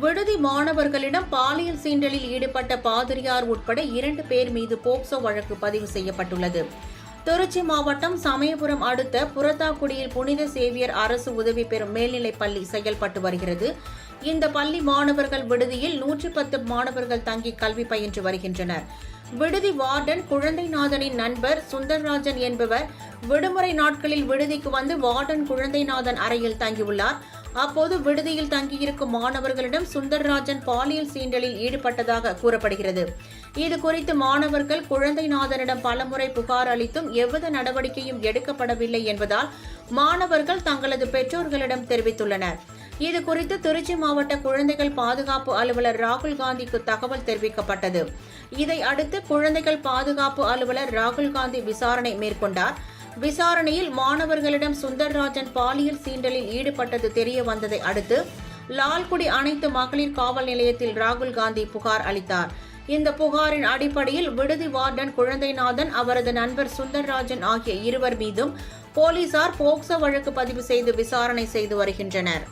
விடுதி மாணவர்களிடம் பாலியல் சீண்டலில் ஈடுபட்ட பாதிரியார் உட்பட 2 பேர் மீது போக்சோ வழக்கு பதிவு செய்யப்பட்டுள்ளது. திருச்சி மாவட்டம் சமயபுரம் அடுத்த புறத்தாக்குடியில் புனித சேவியர் அரசு உதவி பெறும் மேல்நிலைப் பள்ளி செயல்பட்டு வருகிறது. இந்த பள்ளி மாணவர்கள் விடுதியில் 110 மாணவர்கள் தங்கி கல்வி பயின்று வருகின்றனர். விடுதி வார்டன் குழந்தைநாதனின் நண்பர் சுந்தர்ராஜன் என்பவர் விடுமுறை நாட்களில் விடுதிக்கு வந்து வார்டன் குழந்தைநாதன் அறையில் தங்கியுள்ளார். அப்போது விடுதியில் தங்கியிருக்கும் மாணவர்களிடம் சுந்தர்ராஜன் பாலியல் சீண்டலில் ஈடுபட்டதாக கூறப்படுகிறது. இதுகுறித்து மாணவர்கள் குழந்தைநாதனிடம் பலமுறை புகார் அளித்தும் எவ்வித நடவடிக்கையும் எடுக்கப்படவில்லை என்பதால் மாணவர்கள் தங்களது பெற்றோர்களிடம் தெரிவித்துள்ளனர். இதுகுறித்து திருச்சி மாவட்ட குழந்தைகள் பாதுகாப்பு அலுவலர் ராகுல் காந்திக்கு தகவல் தெரிவிக்கப்பட்டது. இதை அடுத்து குழந்தைகள் பாதுகாப்பு அலுவலர் ராகுல் காந்தி விசாரணை மேற்கொண்டார். விசாரணையில் மாணவர்களிடம் சுந்தர்ராஜன் பாலியல் சீண்டலில் ஈடுபட்டது தெரிய வந்ததை அடுத்து லால்குடி அனைத்து மகளிர் காவல் நிலையத்தில் ராகுல் காந்தி புகார் அளித்தார். இந்த புகாரின் அடிப்படையில் விடுதி வார்டன் குழந்தைநாதன், அவரது நண்பர் சுந்தர்ராஜன் ஆகிய 2 மீதும் போலீசார் போக்சோ வழக்கு பதிவு செய்து விசாரணை செய்து வருகின்றனர்.